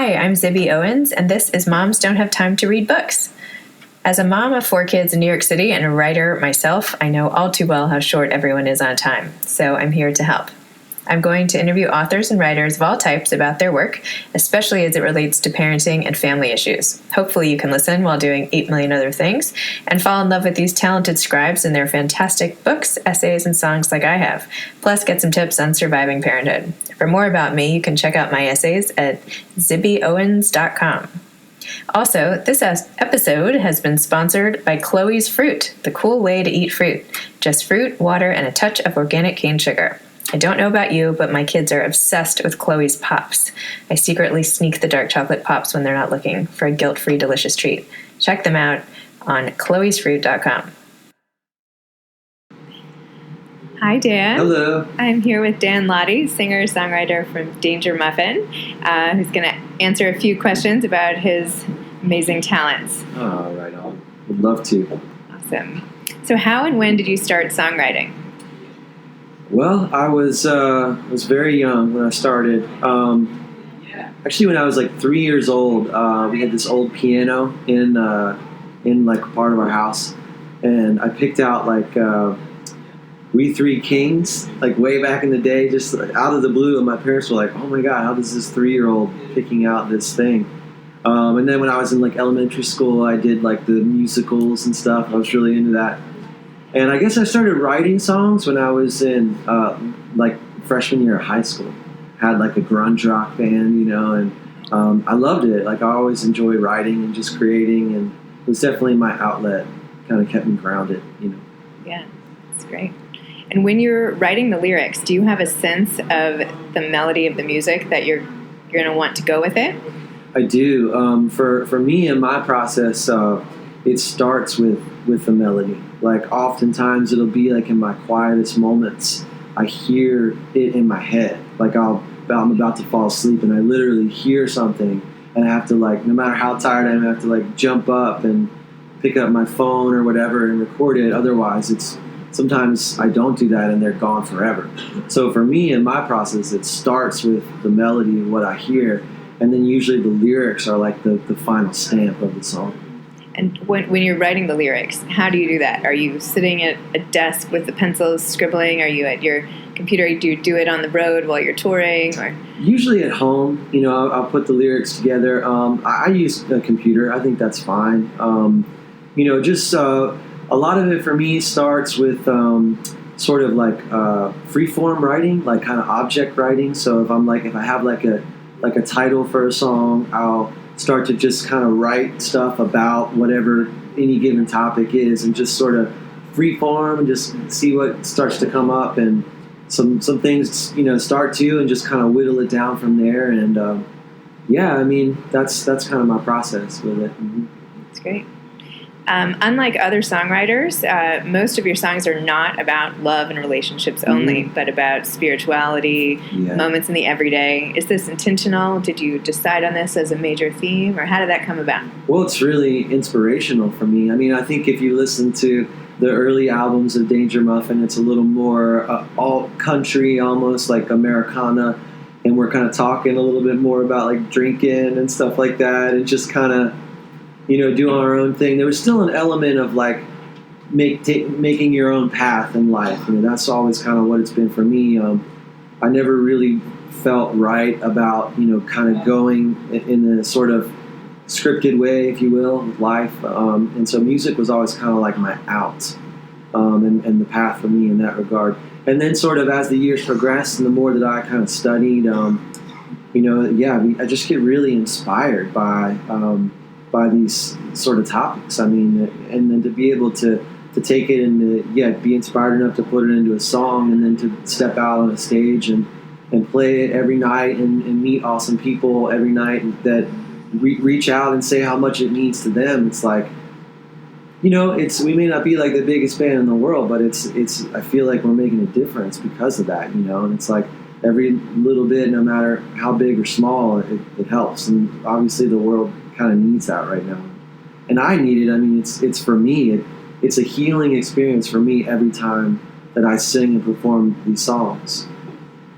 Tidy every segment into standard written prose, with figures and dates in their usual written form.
Hi, I'm Zibby Owens, and this is Moms Don't Have Time to Read Books. As a mom of 4 kids in New York City and a writer myself, I know all too well how short everyone is on time, so I'm here to help. I'm going to interview authors and writers of all types about their work, especially as it relates to parenting and family issues. Hopefully you can listen while doing 8 million other things and fall in love with these talented scribes and their fantastic books, essays, and songs like I have, plus get some tips on surviving parenthood. For more about me, you can check out my essays at zibbyowens.com. Also, this episode has been sponsored by Chloe's Fruit, the cool way to eat fruit. Just fruit, water, and a touch of organic cane sugar. I don't know about you, but my kids are obsessed with Chloe's Pops. I secretly sneak the dark chocolate Pops when they're not looking for a guilt-free delicious treat. Check them out on chloesfruit.com. Hi, Dan. Hello. I'm here with Dan Lotti, singer-songwriter from Dangermuffin, who's going to answer a few questions about his amazing talents. Oh, right on. Would love to. Awesome. So how and when did you start songwriting? Well, I was very young when I started. Actually, when I was like 3 years old, we had this old piano in like part of our house, and I picked out like We Three Kings, like way back in the day, just out of the blue, and my parents were like, "Oh my God, how does this 3-year-old picking out this thing?" And then when I was in like elementary school, I did like the musicals and stuff. I was really into that. And I guess I started writing songs when I was in like freshman year of high school. Had like a grunge rock band, and I loved it. Like I always enjoyed writing and just creating, and it was definitely my outlet. Kind of kept me grounded, Yeah, that's great. And when you're writing the lyrics, do you have a sense of the melody of the music that you're going to want to go with it? I do. For me in my process, it starts with the melody. Like oftentimes it'll be like in my quietest moments, I hear it in my head. Like I'm about to fall asleep and I literally hear something and I have to like, no matter how tired I am, I have to like jump up and pick up my phone or whatever and record it. Otherwise sometimes I don't do that and they're gone forever. So for me in my process, it starts with the melody of what I hear, and then usually the lyrics are like the final stamp of the song. And when you're writing the lyrics, how do you do that? Are you sitting at a desk with the pencils scribbling? Are you at your computer? Do you do it on the road while you're touring? Or usually at home, I'll put the lyrics together. I use a computer. I think that's fine. A lot of it for me starts with sort of like free-form writing, like kind of object writing. So if I have like a title for a song, I'll start to just kind of write stuff about whatever any given topic is and just sort of free form and just see what starts to come up, and some things start to, and just kind of whittle it down from there. And that's kind of my process with it. Mm-hmm. That's great. Unlike other songwriters, most of your songs are not about love and relationships only, but about spirituality, moments in the everyday. Is this intentional? Did you decide on this as a major theme, or how did that come about? Well, it's really inspirational for me. I mean, I think if you listen to the early albums of Dangermuffin, it's a little more all country, almost like Americana, and we're kind of talking a little bit more about like drinking and stuff like that, and just kind of doing our own thing. There was still an element of like making your own path in life. That's always kind of what it's been for me. I never really felt right about kind of going in a sort of scripted way, if you will, with life. And so music was always kind of like my out, and the path for me in that regard. And then sort of as the years progressed and the more that I kind of studied, I just get really inspired by these sort of topics. I mean, and then to be able to take it and to, be inspired enough to put it into a song, and then to step out on a stage and play it every night and meet awesome people every night that reach out and say how much it means to them. It's like, we may not be like the biggest band in the world, but it's I feel like we're making a difference because of that, and it's like every little bit, no matter how big or small, it helps. And obviously the world kind of needs that right now, and I need it. I mean, it's for me. It's a healing experience for me every time that I sing and perform these songs.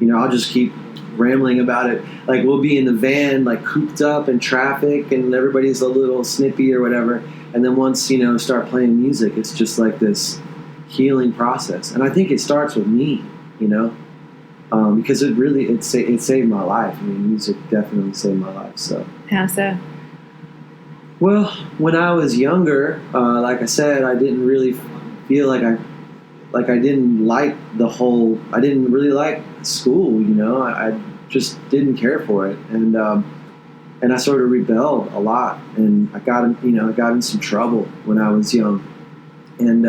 I'll just keep rambling about it. Like we'll be in the van, like cooped up in traffic, and everybody's a little snippy or whatever. And then once start playing music, it's just like this healing process. And I think it starts with me, because it saved my life. I mean, music definitely saved my life. So how so? Well, when I was younger, like I said, I didn't really feel like I didn't like I didn't really like school, I just didn't care for it. And I sort of rebelled a lot, and I got in some trouble when I was young. And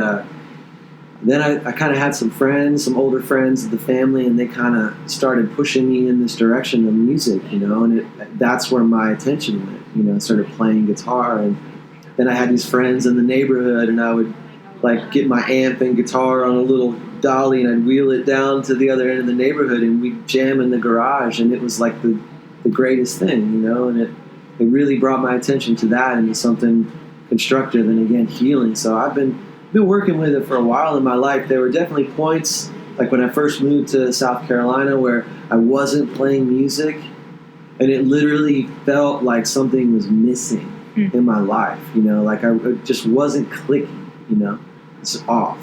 then I kind of had some older friends of the family, and they kind of started pushing me in this direction of music, and that's where my attention went, I started playing guitar. And then I had these friends in the neighborhood, and I would like get my amp and guitar on a little dolly, and I'd wheel it down to the other end of the neighborhood, and we'd jam in the garage, and it was like the greatest thing, and it really brought my attention to that into something constructive and, again, healing. So I've been working with it for a while in my life. There were definitely points, like when I first moved to South Carolina, where I wasn't playing music, and it literally felt like something was missing in my life, like it just wasn't clicking, it's off.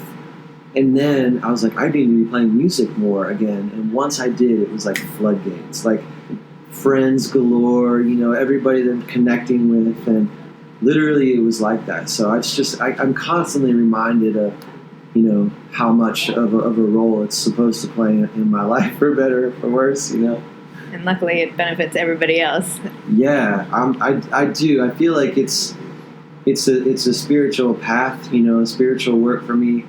And then I was like, I need to be playing music more again. And once I did, it was like floodgates, like friends galore, everybody that I'm connecting with, and literally it was like that. So I'm constantly reminded of, how much of a role it's supposed to play in my life, for better or for worse, And luckily it benefits everybody else. Yeah, I do. I feel like it's a spiritual path, a spiritual work for me.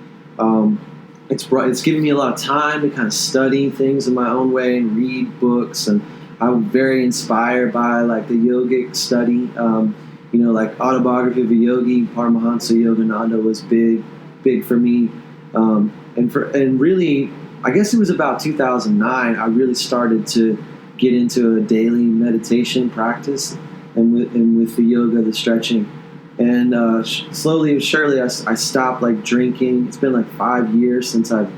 It's given me a lot of time to kind of study things in my own way and read books, and I'm very inspired by like the yogic study. Like Autobiography of a Yogi, Paramahansa Yogananda was big for me. And really, I guess it was about 2009, I really started to get into a daily meditation practice, and with the yoga, the stretching. And slowly but surely, I stopped like drinking. It's been like 5 years since I've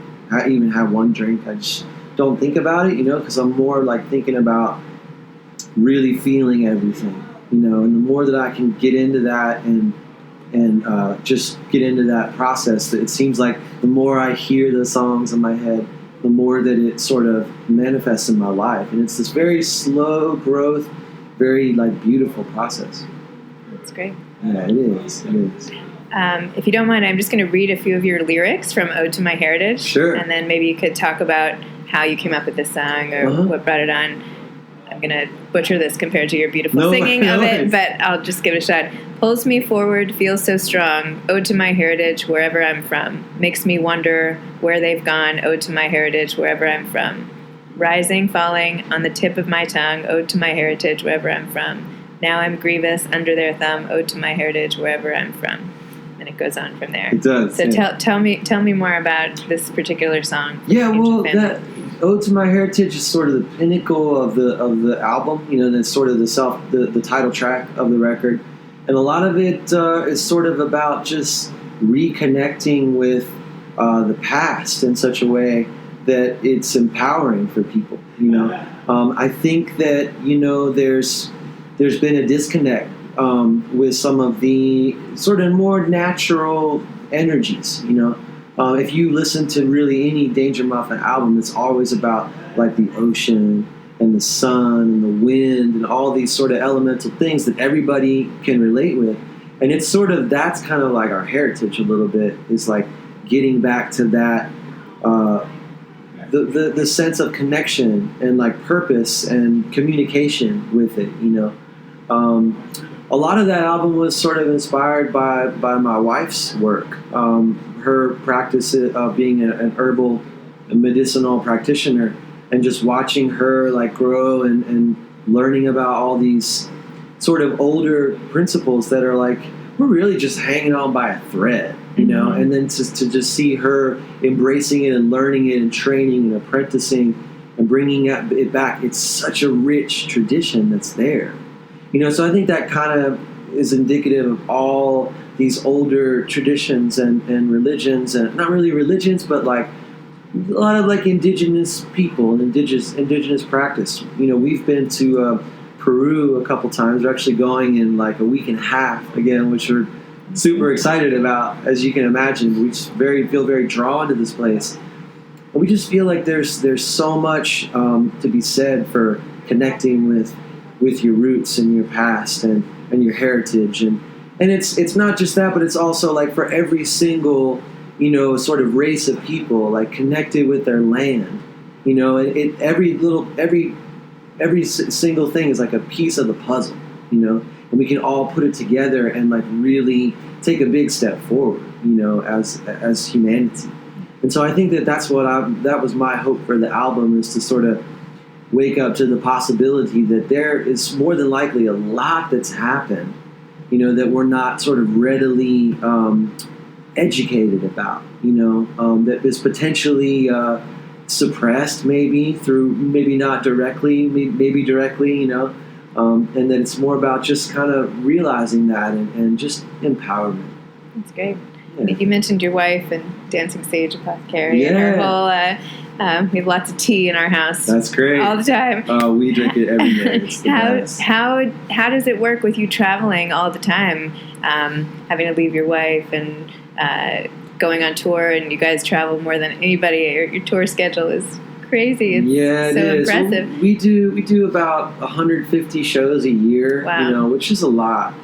even had one drink. I just don't think about it, because I'm more like thinking about really feeling everything, and the more that I can get into that and just get into that process, it seems like the more I hear the songs in my head, the more that it sort of manifests in my life. And it's this very slow growth, very like beautiful process. That's great. Yeah, it is. If you don't mind, I'm just going to read a few of your lyrics from Ode to My Heritage. Sure. And then maybe you could talk about how you came up with this song or what brought it on. I'm going to butcher this compared to your beautiful singing of it, but I'll just give it a shot. Pulls me forward, feels so strong. Ode to my heritage, wherever I'm from. Makes me wonder where they've gone. Ode to my heritage, wherever I'm from. Rising, falling, on the tip of my tongue. Ode to my heritage, wherever I'm from. Now I'm grievous, under their thumb. Ode to my heritage, wherever I'm from. And it goes on from there. It does. So tell me more about this particular song. Yeah, well, that Ode to My Heritage is sort of the pinnacle of the album. That's sort of the title track of the record, and a lot of it is sort of about just reconnecting with the past in such a way that it's empowering for people. I think that there's been a disconnect with some of the sort of more natural energies, if you listen to really any Dangermuffin album, it's always about like the ocean and the sun and the wind and all these sort of elemental things that everybody can relate with. And it's sort of, that's kind of like our heritage a little bit, is like getting back to that, the sense of connection and like purpose and communication with it, A lot of that album was sort of inspired by my wife's work. Her practice of being an herbal medicinal practitioner, and just watching her like grow and learning about all these sort of older principles that are like, we're really just hanging on by a thread, and then to just see her embracing it and learning it and training and apprenticing and bringing it back. It's such a rich tradition that's there. So I think that kind of is indicative of all these older traditions and religions, and not really religions, but like a lot of like indigenous people and indigenous practice. We've been to Peru a couple times. We're actually going in like a week and a half again, which we're super excited about, as you can imagine. We just feel very drawn to this place. And we just feel like there's so much to be said for connecting with your roots and your past and your heritage. And it's not just that, but it's also like for every single, sort of race of people, like connected with their land. Every single thing is like a piece of the puzzle, and we can all put it together and like really take a big step forward, as humanity. And so I think that was my hope for the album, is to sort of wake up to the possibility that there is more than likely a lot that's happened, that we're not sort of readily educated about, that is potentially suppressed, maybe not directly, maybe directly, and then it's more about just kind of realizing that and just empowerment. That's great. Yeah. You mentioned your wife and Dancing Sage Apothecary. Yeah. And her whole, we have lots of tea in our house. That's great. All the time. Oh, we drink it every day. It's the best. How does it work with you traveling all the time, having to leave your wife and going on tour, and you guys travel more than anybody? Your tour schedule is crazy. It's so impressive. Well, we do about 150 shows a year. Wow. Which is a lot.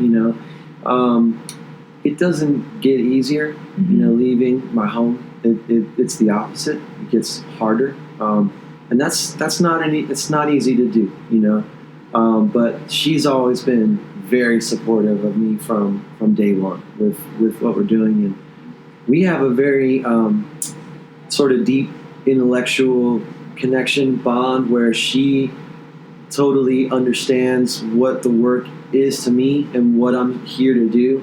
It doesn't get easier. Leaving my home. It's the opposite. It gets harder, and that's not it's not easy to do. But she's always been very supportive of me from day one with what we're doing, and we have a very sort of deep intellectual connection bond where she totally understands what the work is to me and what I'm here to do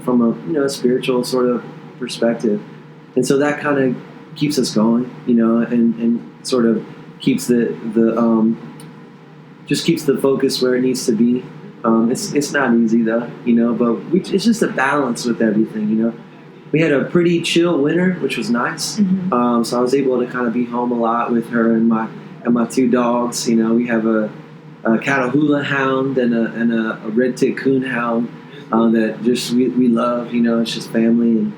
from a spiritual sort of perspective. And so that kind of keeps us going, and sort of keeps just keeps the focus where it needs to be. It's not easy though, but it's just a balance with everything, We had a pretty chill winter, which was nice. So I was able to kind of be home a lot with her and my two dogs. We have a Catahoula hound and a red tit coon hound that just we love. It's just family, and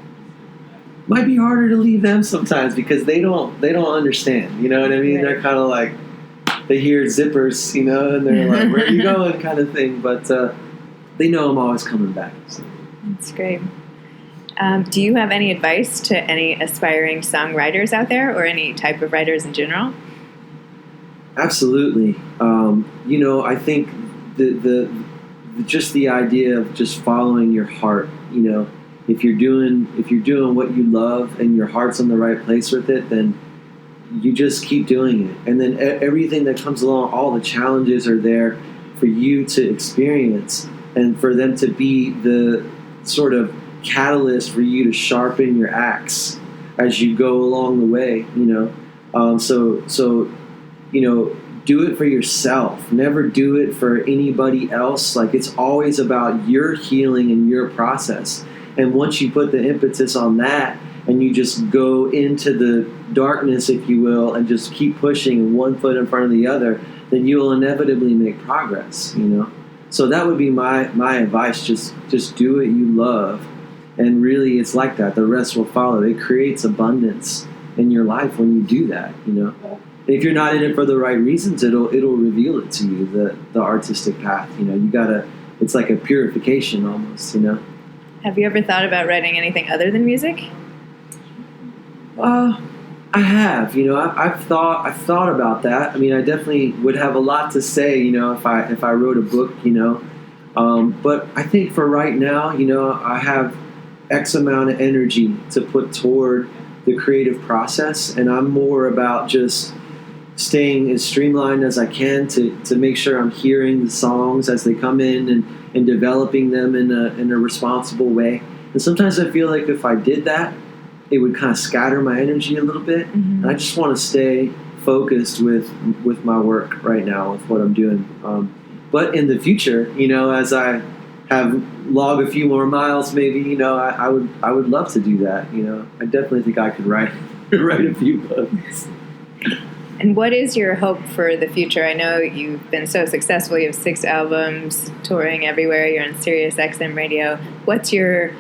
might be harder to leave them sometimes because they don't understand. You know what I mean? Right. They're kind of like, they hear zippers, and they're like, "Where are you going?" kind of thing. But they know I'm always coming back. So. That's great. Do you have any advice to any aspiring songwriters out there, or any type of writers in general? Absolutely. I think the idea of just following your heart. If you're doing what you love and your heart's in the right place with it, then you just keep doing it. And then everything that comes along, all the challenges are there for you to experience, and for them to be the sort of catalyst for you to sharpen your axe as you go along the way. Do it for yourself. Never do it for anybody else. Like, it's always about your healing and your process. And once you put the impetus on that, and you just go into the darkness, if you will, and just keep pushing one foot in front of the other, then you will inevitably make progress. So that would be my advice. Just do what you love, and really, it's like that. The rest will follow. It creates abundance in your life when you do that. If you're not in it for the right reasons, it'll reveal it to you, the artistic path. You gotta. It's like a purification almost. Have you ever thought about writing anything other than music? I have. I've thought about that. I mean, I definitely would have a lot to say. If I wrote a book. But I think for right now, I have X amount of energy to put toward the creative process, and I'm more about just staying as streamlined as I can to make sure I'm hearing the songs as they come in and developing them in a responsible way. And sometimes I feel like if I did that, it would kind of scatter my energy a little bit. And I just want to stay focused with my work right now, with what I'm doing. But in the future, as I log a few more miles, maybe, I would love to do that. I definitely think I could write. write a few books. And what is your hope for the future? I know you've been so successful. You have 6 albums, touring everywhere. You're on Sirius XM radio. What's your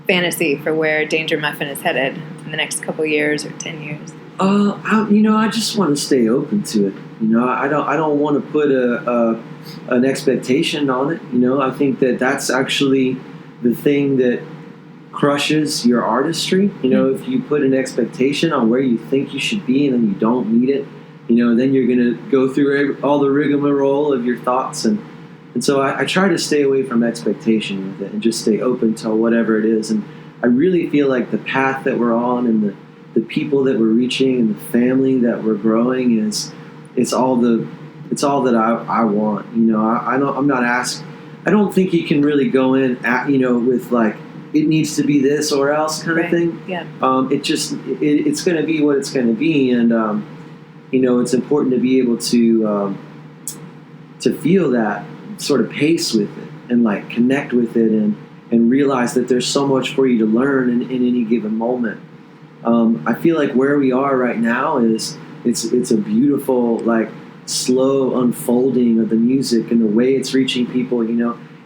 fantasy for where Dangermuffin is headed in the next couple years or 10 years? I just want to stay open to it. I don't want to put an expectation on it. I think that's actually the thing that crushes your artistry. If you put an expectation on where you think you should be and then you don't meet it, then you're going to go through all the rigmarole of your thoughts. And so I try to stay away from expectation with it and just stay open to whatever it is. And I really feel like the path that we're on and the people that we're reaching and the family that we're growing it's all that I want. I'm not asked. I don't think you can really go in at, with like, it needs to be this or else kind of thing. Yeah. It's going to be what it's going to be, and it's important to be able to feel that sort of pace with it and like connect with it and realize that there's so much for you to learn in any given moment. I feel like where we are right now is it's a beautiful like slow unfolding of the music and the way it's reaching people.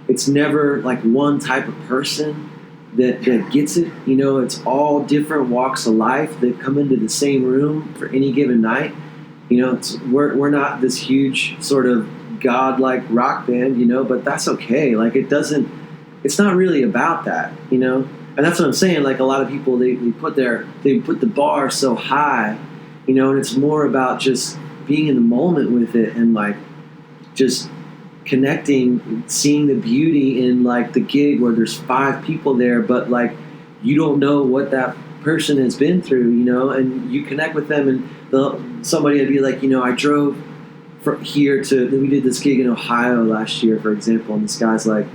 It's never like one type of person that gets it. It's all different walks of life that come into the same room for any given night. We're not this huge sort of godlike rock band, but that's okay. Like it's not really about that, and that's what I'm saying. Like a lot of people, they put the bar so high, and it's more about just being in the moment with it and like just connecting, seeing the beauty in like the gig where there's 5 people there, but like you don't know what that person has been through, and you connect with them, and somebody would be like, I drove from here we did this gig in Ohio last year, for example, and this guy's like,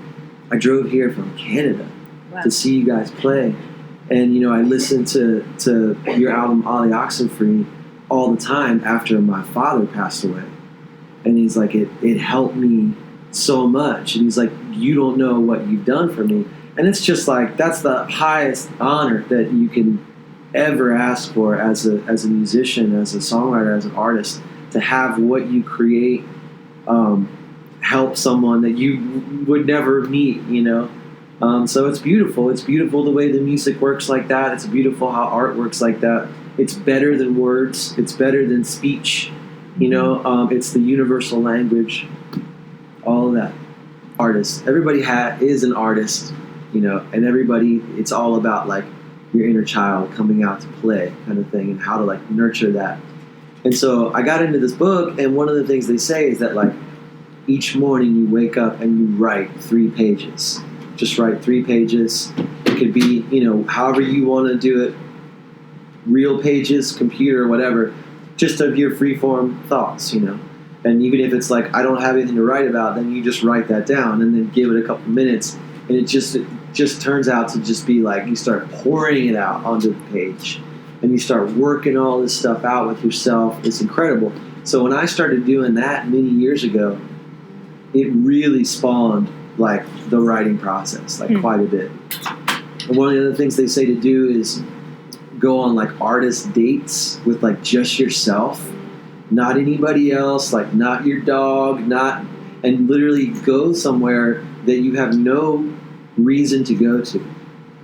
I drove here from Canada to see you guys play, and I listened to your album Ollie Oxenfree all the time after my father passed away, and he's like, it helped me so much, and he's like, you don't know what you've done for me. And it's just like, that's the highest honor that you can ever ask for as a musician, as a songwriter, as an artist, to have what you create help someone that you would never meet, so it's beautiful. It's beautiful the way the music works like that. It's beautiful how art works like that. It's better than words. It's better than speech. It's the universal language. All of that. Artist. Everybody is an artist, and everybody, it's all about like your inner child coming out to play kind of thing and how to like nurture that. And so I got into this book, and one of the things they say is that like each morning you wake up and you write 3 pages. Just write 3 pages. It could be, however you want to do it, real pages, computer, whatever, just of your freeform thoughts, And even if it's like, I don't have anything to write about, then you just write that down and then give it a couple minutes. And it just turns out to just be like, you start pouring it out onto the page and you start working all this stuff out with yourself. It's incredible. So when I started doing that many years ago, it really spawned like the writing process, like quite a bit. And one of the other things they say to do is go on like artist dates with like just yourself, not anybody else, like not your dog, and literally go somewhere that you have no reason to go to,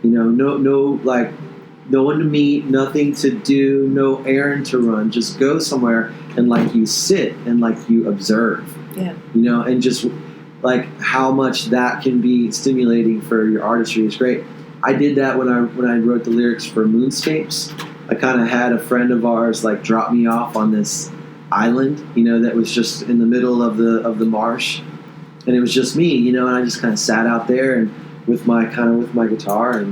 no one to meet, nothing to do, no errand to run. Just go somewhere and like you sit and like you observe, and just like how much that can be stimulating for your artistry is great. I did that when I wrote the lyrics for Moonscapes. I kind of had a friend of ours like drop me off on this island, that was just in the middle of the marsh, and it was just me, and I just kind of sat out there and with my guitar,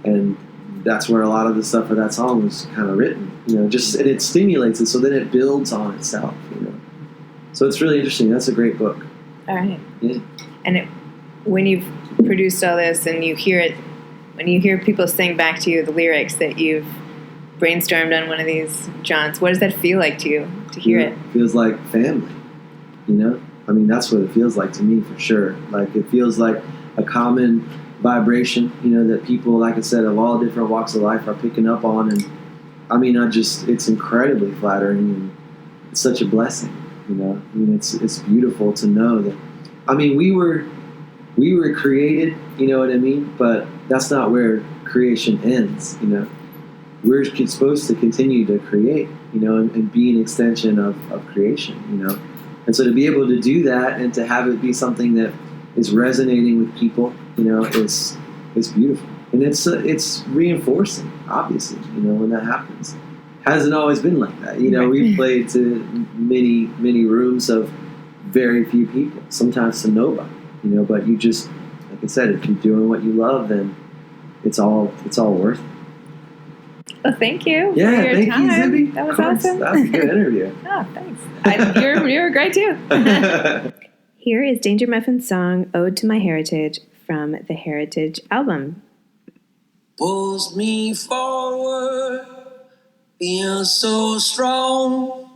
and that's where a lot of the stuff for that song was kind of written, and it stimulates it, so then it builds on itself, So it's really interesting. That's a great book. All right. Yeah. And when you've produced all this and you hear it, when you hear people sing back to you the lyrics that you've brainstormed on one of these jaunts, what does that feel like to you to hear it? It feels like family, I mean, that's what it feels like to me for sure. Like it feels like a common vibration, that people, like I said, of all different walks of life are picking up on, I mean, it's incredibly flattering, and it's such a blessing, you know. I mean, it's beautiful to know that. I mean, we were created, you know what I mean? But that's not where creation ends, you know. We're supposed to continue to create, you know, and be an extension of creation, you know. And so to be able to do that and to have it be something that is resonating with people, you know, is beautiful. And it's reinforcing, obviously, you know, when that happens. Hasn't always been like that. You know, we've played to many rooms of very few people, sometimes to nobody, you know, but you just, like I said, if you're doing what you love, then it's all worth it. Well, thank you. Yeah, for your thank time. you, Zibby. That was awesome. That was a good interview. Oh, thanks. You were great too. Here is Dangermuffin's song "Ode to My Heritage" from the Heritage album. Pulls me forward, feels so strong.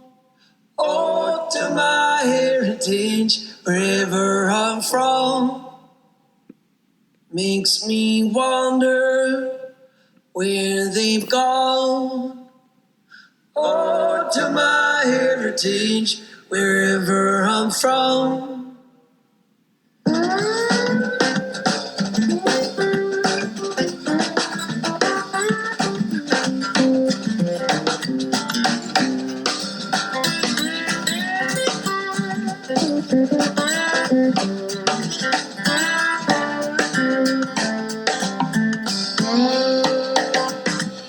Ode to my heritage, wherever I'm from. Makes me wonder where they've gone. Ode to my heritage, wherever I'm from.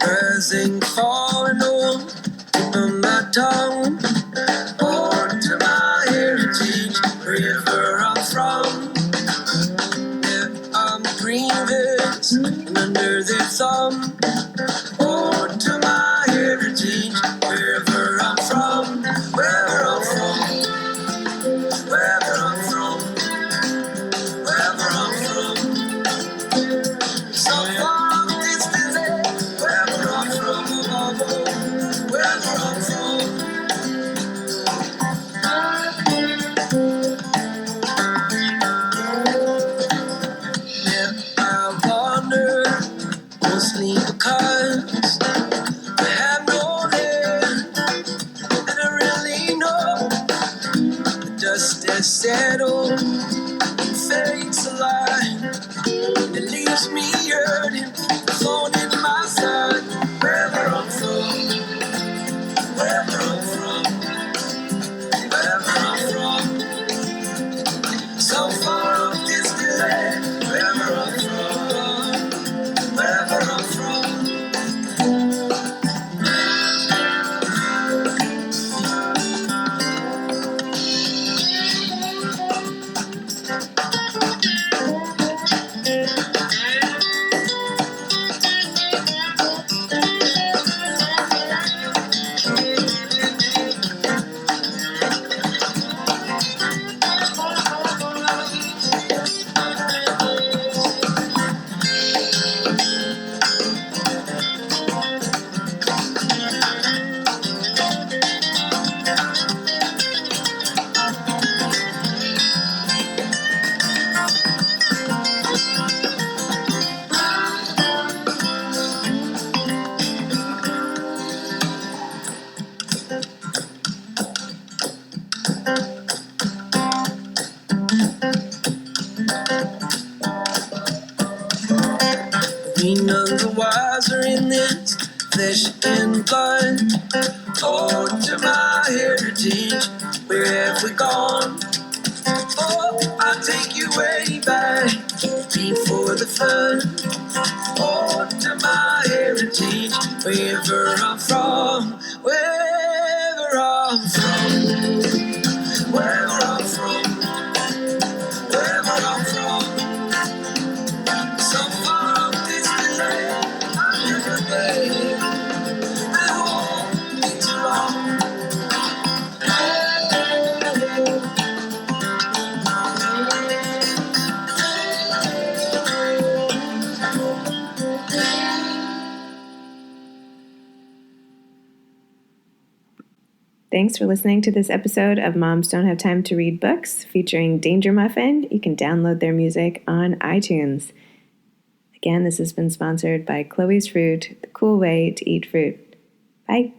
Rising, falling on my tongue. Ode to my heritage, wherever I'm from. Yeah, I'm grievous and under their thumb. Ode to my heritage, wherever I'm from. Wherever I'm from. Wherever I'm from. Wherever I'm from. So far distant, wherever I'm from. Wherever I'm from. Yeah, I wonder, mostly because I have no land, and I really know the dust has settled and fades alive. It leaves me hurting, thorn in my side. Wherever I'm from, wherever I'm from, wherever I'm from. So far off distant land, wherever I'm from, wherever I'm from. We none the wiser in this flesh and blood. Ode to my heritage, where have we gone? Oh, I'll take you way back before the flood. Ode to my heritage, wherever I'm from, wherever I'm from, wherever I'm from, wherever I'm from. So far up this land, I've never been. I won't be too long. Thanks for listening to this episode of Moms Don't Have Time to Read Books featuring Dangermuffin. You can download their music on iTunes. Again, this has been sponsored by Chloe's Fruit, the cool way to eat fruit. Bye.